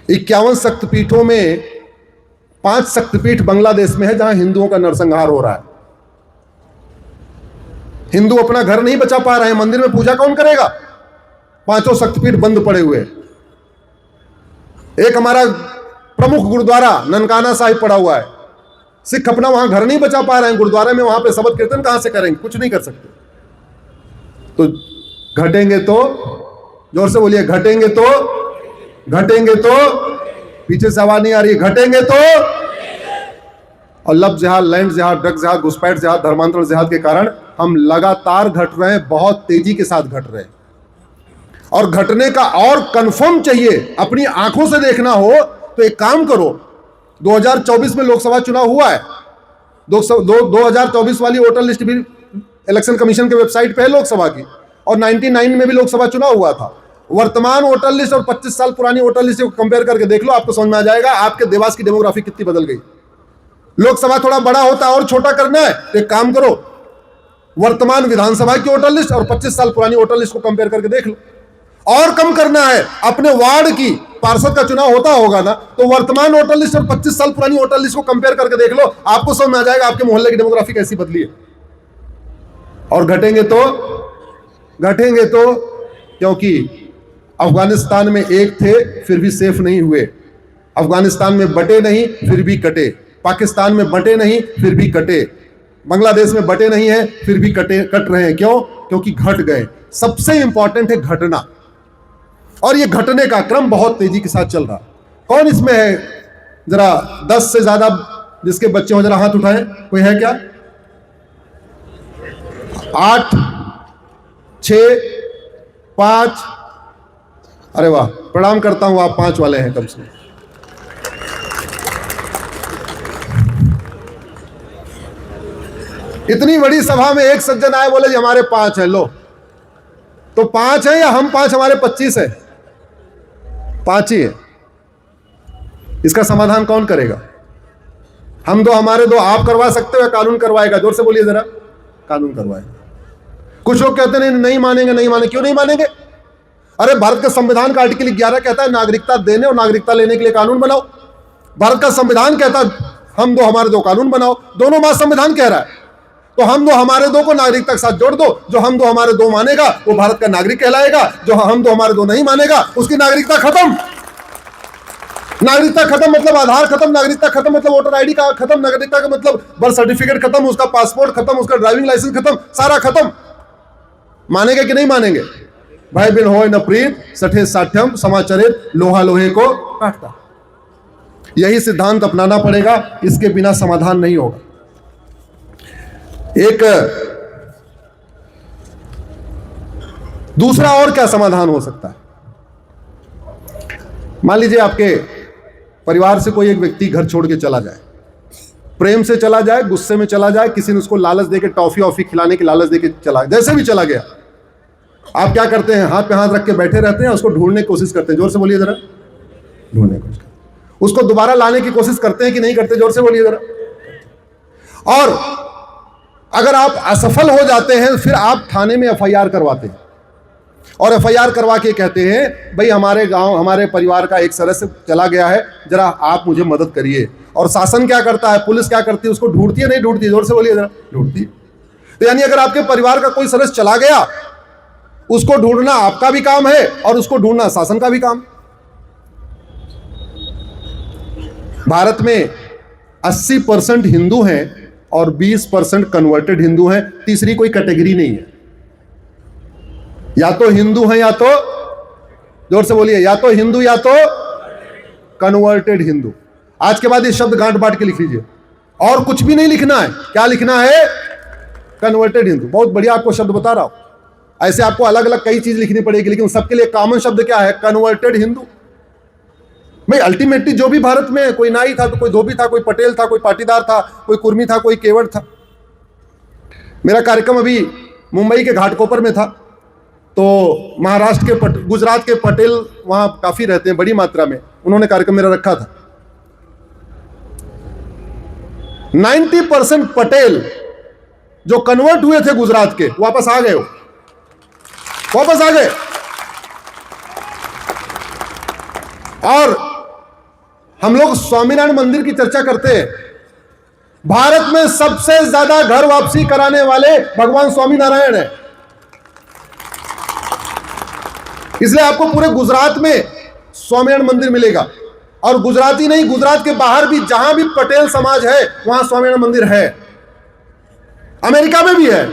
51 शक्तिपीठों में 5 शक्तिपीठ बांग्लादेश में है जहां हिंदुओं का नरसंहार हो रहा है। हिंदू अपना घर नहीं बचा पा रहे हैं, मंदिर में पूजा कौन करेगा? 5 शक्तिपीठ बंद पड़े हुए। एक हमारा प्रमुख गुरुद्वारा ननकाना साहिब पड़ा हुआ है, सिख अपना वहां घर नहीं बचा पा रहे हैं, गुरुद्वारे में वहां पे शबद कीर्तन कहां से करेंगे? कुछ नहीं कर सकते। तो घटेंगे तो, जोर से बोलिए, घटेंगे तो, घटेंगे तो, पीछे से आवाज नहीं आ रही, घटेंगे तो। और लब जिहाद, लैंड जिहाद, ड्रग जिहाद, घुसपैठ जिहाद, धर्मांतरण जिहाद के कारण हम लगातार घट रहे हैं, बहुत तेजी के साथ घट रहे हैं। और घटने का और कंफर्म चाहिए, अपनी आंखों से देखना हो तो एक काम करो, 2024 में लोकसभा चुनाव हुआ है, 2024 वाली वोटर लिस्ट भी इलेक्शन कमीशन के वेबसाइट पे है लोकसभा की, और 99 में भी लोकसभा चुनाव हुआ था। वर्तमान वोटर लिस्ट और 25 साल पुरानी वोटर लिस्ट को कंपेयर करके देख लो, आपको समझ में आ जाएगा आपके देवास की डेमोग्राफी कितनी बदल गई। लोकसभा थोड़ा बड़ा होता है और छोटा करना है तो एक काम करो, वर्तमान विधानसभा की वोटर लिस्ट और 25 साल पुरानी वोटर लिस्ट को कंपेयर करके देख लो। और कम करना है, अपने वार्ड की पार्षद का चुनाव होता होगा ना, तो वर्तमान वोटर लिस्ट और 25 साल पुरानी वोटर लिस्ट को कंपेयर करके देख लो, आपको समझ में आ जाएगा आपके मोहल्ले की डेमोग्राफी कैसी बदली है। और घटेंगे तो, घटेंगे तो, क्योंकि अफगानिस्तान में एक थे फिर भी सेफ नहीं हुए, अफगानिस्तान में बटे नहीं फिर भी कटे, पाकिस्तान में बटे नहीं फिर भी कटे, बांग्लादेश में बटे नहीं है फिर भी कट रहे हैं। क्यों? क्योंकि घट गए। सबसे इंपॉर्टेंट है घटना, और ये घटने का क्रम बहुत तेजी के साथ चल रहा। कौन इसमें है, जरा 10 से ज्यादा जिसके बच्चे हो जरा हाथ उठाएं। कोई है क्या? 8, 6, 5। अरे वाह, प्रणाम करता हूं, आप 5 वाले हैं कम से कम। इतनी बड़ी सभा में एक सज्जन आए, बोले जी हमारे 5 हैं। लो, तो 5 हैं या हम 5 हमारे 25 है? 5 ही है। इसका समाधान कौन करेगा? हम 2 हमारे 2 आप करवा सकते हो या कानून करवाएगा? जोर से बोलिए जरा। कानून करवाएगा। कुछ लोग कहते हैं नहीं मानेंगे, नहीं मानेंगे। क्यों नहीं मानेंगे? अरे भारत के संविधान का आर्टिकल 11 कहता है नागरिकता देने और नागरिकता लेने के लिए कानून बनाओ। भारत का संविधान कहता है हम 2 हमारे 2 कानून बनाओ। दोनों बात संविधान कह रहा है, तो हम 2 हमारे 2 को नागरिकता के साथ जोड़ दो। जो हम 2 हमारे 2 मानेगा वो भारत का नागरिक कहलाएगा, जो हम 2 हमारे 2 नहीं मानेगा उसकी नागरिकता खत्म। नागरिकता खत्म मतलब आधार खत्म, नागरिकता खत्म मतलब वोटर आईडी का खत्म, नागरिकता का मतलब बर्थ सर्टिफिकेट खत्म, उसका पासपोर्ट खत्म, उसका ड्राइविंग लाइसेंस खत्म, सारा खत्म। मानेंगे कि नहीं मानेंगे? भाई बिन होय न प्रीत, सठे साठ्यम समाचरित, लोहा लोहे को काटता। यही सिद्धांत अपनाना पड़ेगा, इसके बिना समाधान नहीं होगा। एक दूसरा और क्या समाधान हो सकता है? मान लीजिए आपके परिवार से कोई एक व्यक्ति घर छोड़ के चला जाए, प्रेम से चला जाए, गुस्से में चला जाए, किसी ने उसको लालच देके टॉफी ऑफी खिलाने की लालच देके चला, जैसे भी चला गया, आप क्या करते हैं? हाथ पे हाथ रख के बैठे रहते हैं, उसको ढूंढने की कोशिश करते हैं। जोर से बोलिए जरा। ढूंढने की कोशिश करते हैं, उसको दोबारा लाने की कोशिश करते हैं कि नहीं करते? जोर से बोलिए जरा। और अगर आप असफल हो जाते हैं फिर आप थाने में एफआईआर करवाते हैं, और एफआईआर करवा के कहते हैं भाई हमारे गांव, हमारे परिवार का एक सदस्य चला गया है, जरा आप मुझे मदद करिए। और शासन क्या करता है, पुलिस क्या करती है? उसको ढूंढती है, नहीं ढूंढती? जोर से बोलिए जरा। ढूंढती। तो यानी अगर आपके परिवार का कोई सदस्य चला गया, उसको ढूंढना आपका भी काम है और उसको ढूंढना शासन का भी काम। भारत में 80% हिंदू हैं और 20% कन्वर्टेड हिंदू हैं, तीसरी कोई कैटेगरी नहीं है। या तो हिंदू हैं या तो, जोर से बोलिए, या तो हिंदू या तो कन्वर्टेड हिंदू। आज के बाद ये शब्द गांठ बांट के लिख लीजिए, और कुछ भी नहीं लिखना है। क्या लिखना है? कन्वर्टेड हिंदू। बहुत बढ़िया आपको शब्द बता रहा हूं। ऐसे आपको अलग अलग कई चीज लिखनी पड़ेगी, लेकिन सबके लिए कॉमन शब्द क्या है? कन्वर्टेड हिंदू। भाई अल्टीमेटली जो भी भारत में, कोई नाई था तो कोई धोबी था, कोई पटेल था, कोई पाटीदार था, कोई कुर्मी था, कोई केवट था। मेरा कार्यक्रम अभी मुंबई के घाटकोपर में था, तो महाराष्ट्र के गुजरात के पटेल वहां काफी रहते हैं, बड़ी मात्रा में। उन्होंने कार्यक्रम मेरा रखा था। 90% पटेल जो कन्वर्ट हुए थे गुजरात के, वापस आ गए, वापस आ गए। और हम लोग स्वामीनारायण मंदिर की चर्चा करते हैं। भारत में सबसे ज्यादा घर वापसी कराने वाले भगवान स्वामीनारायण है। इसलिए आपको पूरे गुजरात में स्वामीनारायण मंदिर मिलेगा, और गुजराती नहीं, गुजरात के बाहर भी जहां भी पटेल समाज है वहां स्वामीनारायण मंदिर है। अमेरिका में भी है,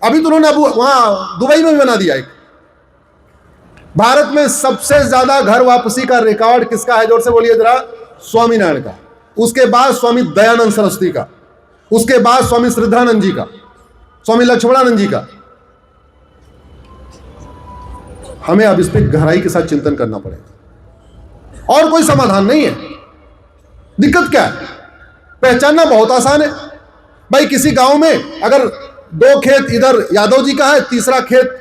अभी तो उन्होंने वहां दुबई में भी बना दिया एक। भारत में सबसे ज्यादा घर वापसी का रिकॉर्ड किसका है? जोर से बोलिए जरा। स्वामीनारायण का। उसके बाद स्वामी दयानंद सरस्वती का, उसके बाद स्वामी श्रद्धानंद जी का, स्वामी लक्ष्मणानंद जी का। हमें अब इस पर गहराई के साथ चिंतन करना पड़ेगा, और कोई समाधान नहीं है। दिक्कत क्या है? पहचानना बहुत आसान है भाई। किसी गांव में अगर 2 खेत इधर यादव जी का है, तीसरा खेत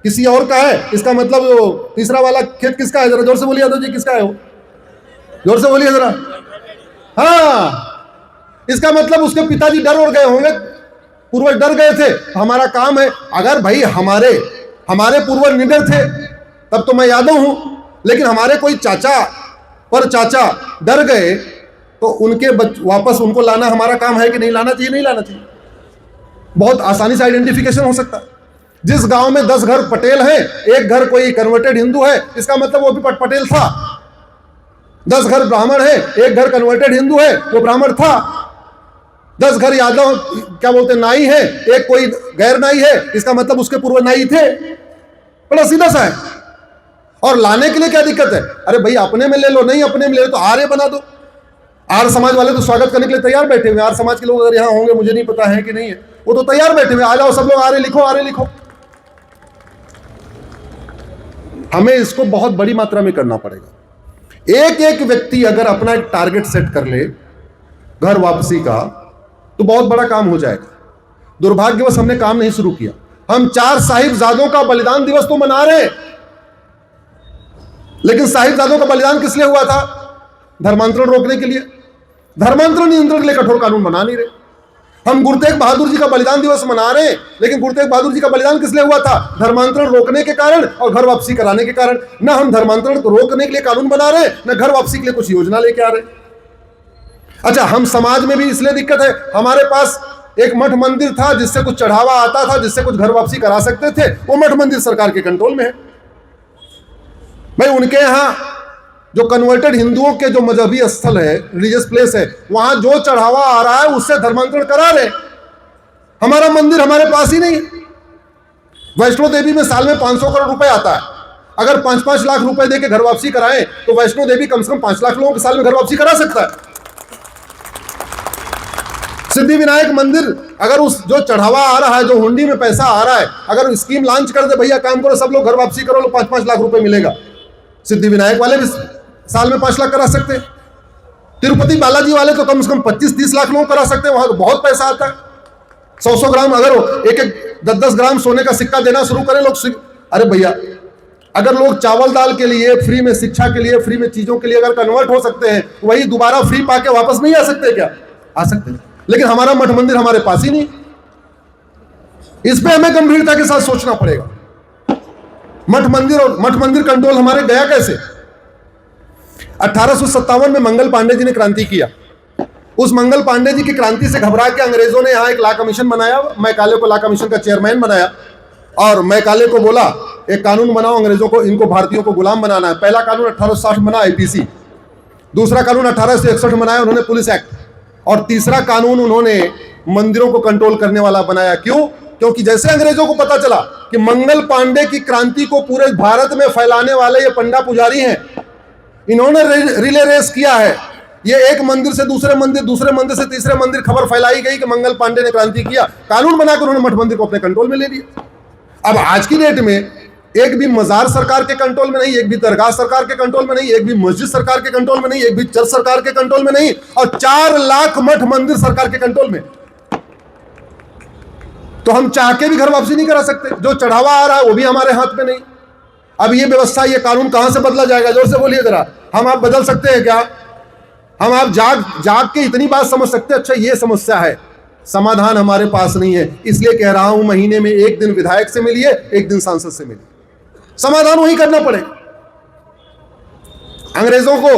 किसी और का है, इसका मतलब वो तीसरा वाला खेत किसका है? जरा जोर से बोलिए यादव जी, किसका है वो? जोर से बोलिए जरा। हाँ, इसका मतलब उसके पिताजी डर उड़ गए होंगे, पूर्वज डर गए थे। हमारा काम है, अगर भाई हमारे पूर्वज निडर थे तब तो मैं यादव हूं, लेकिन हमारे कोई चाचा डर गए तो उनके वापस उनको लाना हमारा काम है कि नहीं? लाना चाहिए, नहीं लाना चाहिए? बहुत आसानी से आइडेंटिफिकेशन हो सकता है। जिस गांव में 10 घर पटेल हैं, एक घर कोई कन्वर्टेड हिंदू है, इसका मतलब वो भी पटेल था। 10 घर ब्राह्मण है, एक घर कन्वर्टेड हिंदू है, वो ब्राह्मण था। 10 घर यादव क्या बोलते नाई है, एक कोई गैर नाई है, इसका मतलब उसके पूर्व नाई थे। बड़ा सीधा सा है। और लाने के लिए क्या दिक्कत है? अरे भाई अपने में ले लो, नहीं अपने में ले लो तो आर्य बना दो। आर्य समाज वाले तो स्वागत करने के लिए तैयार बैठे हुए। आर्य समाज के लोग अगर यहां होंगे, मुझे नहीं पता है कि नहीं है, वो तो तैयार बैठे हुए, आ जाओ सब लोग, आर्य लिखो, आर्य लिखो। हमें इसको बहुत बड़ी मात्रा में करना पड़ेगा। एक एक व्यक्ति अगर अपना एक टारगेट सेट कर ले घर वापसी का, तो बहुत बड़ा काम हो जाएगा। दुर्भाग्यवश हमने काम नहीं शुरू किया। हम 4 साहिबजादों का बलिदान दिवस तो मना रहे, लेकिन साहिबजादों का बलिदान किस लिए हुआ था? धर्मांतरण रोकने के लिए। धर्मांतरण नियंत्रण के लिए कठोर कानून बना नहीं रहे। हम गुरु तेग बहादुर जी का बलिदान दिवस मना रहे हैं, लेकिन गुरु तेग बहादुर जी का बलिदान किस लिए हुआ था? धर्मांतरण रोकने के कारण और घर वापसी कराने के कारण। ना हम धर्मांतरण को रोकने के लिए कानून बना रहे, ना घर वापसी के लिए कुछ योजना लेके आ रहे। अच्छा, हम समाज में भी इसलिए दिक्कत है, हमारे पास एक मठ मंदिर था जिससे कुछ चढ़ावा आता था, जिससे कुछ घर वापसी करा सकते थे, वो मठ मंदिर सरकार के कंट्रोल में है। भाई उनके यहां जो कन्वर्टेड हिंदुओं के जो मजहबी स्थल है, रिलीजियस प्लेस है, वहां जो चढ़ावा आ रहा है उससे धर्मांतरण करा रहे। हमारा मंदिर हमारे पास ही नहीं। वैष्णो देवी में साल में 500 करोड़ रुपए आता है। अगर 5-5 लाख रुपए देके घर वापसी कराएं तो वैष्णो देवी कम से कम 5 लाख लोगों के साल में घर वापसी करा सकता है। सिद्धि विनायक मंदिर अगर उस जो चढ़ावा आ रहा है, जो हुंडी में पैसा आ रहा है, अगर स्कीम लॉन्च कर दे, भैया काम करो सब लोग घर वापसी करो, 5-5 लाख रुपए मिलेगा। सिद्धि विनायक वाले भी साल में 5 लाख करा सकते हैं। तिरुपति बालाजी वाले तो कम से कम 25-30 लाख लोग करा सकते हैं। वहां तो बहुत पैसा आता है। 100-100 ग्राम, अगर एक 10-10 ग्राम सोने का सिक्का देना शुरू करें लोग। अरे भैया, अगर लोग चावल दाल के लिए फ्री में, शिक्षा के लिए फ्री में, चीजों के लिए अगर कन्वर्ट हो सकते हैं, वही दोबारा फ्री पाके वापस नहीं आ सकते क्या? आ सकते हैं। लेकिन हमारा मठ मंदिर हमारे पास ही नहीं। इस पे हमें गंभीरता के साथ सोचना पड़ेगा। मठ मंदिर कंट्रोल हमारे गया कैसे? 1857 में मंगल पांडे जी ने क्रांति किया। उस मंगल पांडे जी की क्रांति से घबरा के अंग्रेजों ने यहां एक लॉ कमीशन बनाया। मैकाले को लॉ कमीशन का चेयरमैन बनाया और मैकाले को बोला एक कानून बनाओ, अंग्रेजों को, इनको भारतीयों को गुलाम बनाना है। पहला कानून 1860 बना, आईपीसी। दूसरा कानून 1861 बनाया उन्होंने, पुलिस एक्ट। और तीसरा कानून उन्होंने मंदिरों को कंट्रोल करने वाला बनाया। क्यों? क्योंकि जैसे अंग्रेजों को पता चला कि मंगल पांडे की क्रांति को पूरे भारत में फैलाने वाले ये पंडा पुजारी हैं, इन्होंने रिले रेस किया है। ये एक मंदिर से दूसरे मंदिर, दूसरे मंदिर से तीसरे मंदिर खबर फैलाई गई कि मंगल पांडे ने क्रांति किया। कानून बनाकर उन्होंने मठ मंदिर को अपने कंट्रोल में ले लिया। अब आज की डेट में एक भी मजार सरकार के कंट्रोल में नहीं, एक भी दरगाह सरकार के कंट्रोल में नहीं, एक भी मस्जिद सरकार के कंट्रोल में नहीं, एक भी चर्च सरकार के कंट्रोल में नहीं, और 4 लाख मठ मंदिर सरकार के कंट्रोल में। तो हम चाह के भी घर वापसी नहीं करा सकते। जो चढ़ावा आ रहा है वो भी हमारे हाथ में नहीं। अब ये व्यवस्था, ये कानून कहां से बदला जाएगा? जोर से बोलिए जरा। हम आप बदल सकते हैं क्या? हम आप जाग के इतनी बात समझ सकते हैं? अच्छा, ये समस्या है, समाधान हमारे पास नहीं है। इसलिए कह रहा हूं, महीने में एक दिन विधायक से मिलिए, एक दिन सांसद से मिलिए, समाधान वही करना पड़ेगा। अंग्रेजों को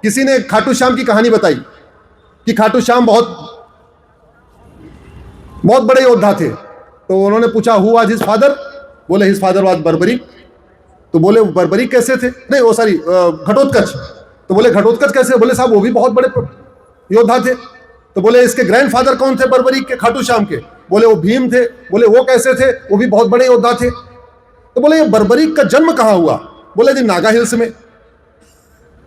किसी ने खाटू श्याम की कहानी बताई कि खाटू श्याम बहुत बड़े योद्धा थे। तो उन्होंने पूछा हु वाज हिज फादर, बोले हिज फादर वाज बर्बरी। तो बोले बर्बरी कैसे थे, नहीं वो सॉरी घटोत्कच। तो बोले घटोत्कच कैसे, बोले साहब वो भी बहुत बड़े योद्धा थे। तो बोले इसके ग्रैंडफादर कौन थे बर्बरी के, खाटू श्याम के, बोले वो भीम थे। बोले वो कैसे थे, वो भी बहुत बड़े योद्धा थे। तो बोले ये बर्बरी का जन्म कहां हुआ, बोले जी नागा हिल्स में।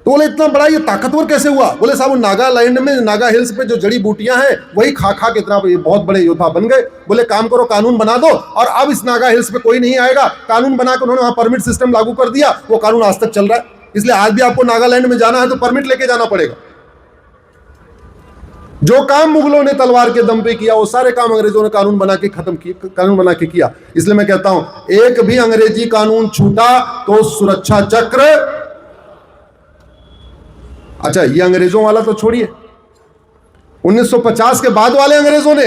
तो बोले इतना बड़ा ये ताकतवर कैसे हुआ, बोले साहब वो नागालैंड में नागा हिल्स पे जो जड़ी बूटियां हैं वही खा खा के इतना ये बहुत बड़े योद्धा बन गए। बोले काम करो कानून बना दो और अब इस नागा हिल्स पे कोई नहीं आएगा। कानून बना के उन्होंने वहां परमिट सिस्टम लागू कर दिया, वो कानून आज तक चल रहा है। इसलिए आज भी आपको नागालैंड में जाना है तो परमिट लेके जाना पड़ेगा। जो काम मुगलों ने तलवार के दम पे किया वो सारे काम अंग्रेजों ने कानून बना के खत्म किए, कानून बना के किया। इसलिए मैं कहता हूं एक भी अंग्रेजी कानून छूटा तो सुरक्षा चक्र, अच्छा ये अंग्रेजों वाला तो छोड़िए, 1950 के बाद वाले अंग्रेजों ने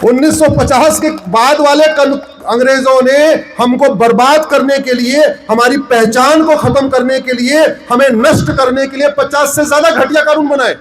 1950 के बाद वाले अंग्रेजों ने हमको बर्बाद करने के लिए, हमारी पहचान को खत्म करने के लिए, हमें नष्ट करने के लिए 50 से ज्यादा घटिया कानून बनाए।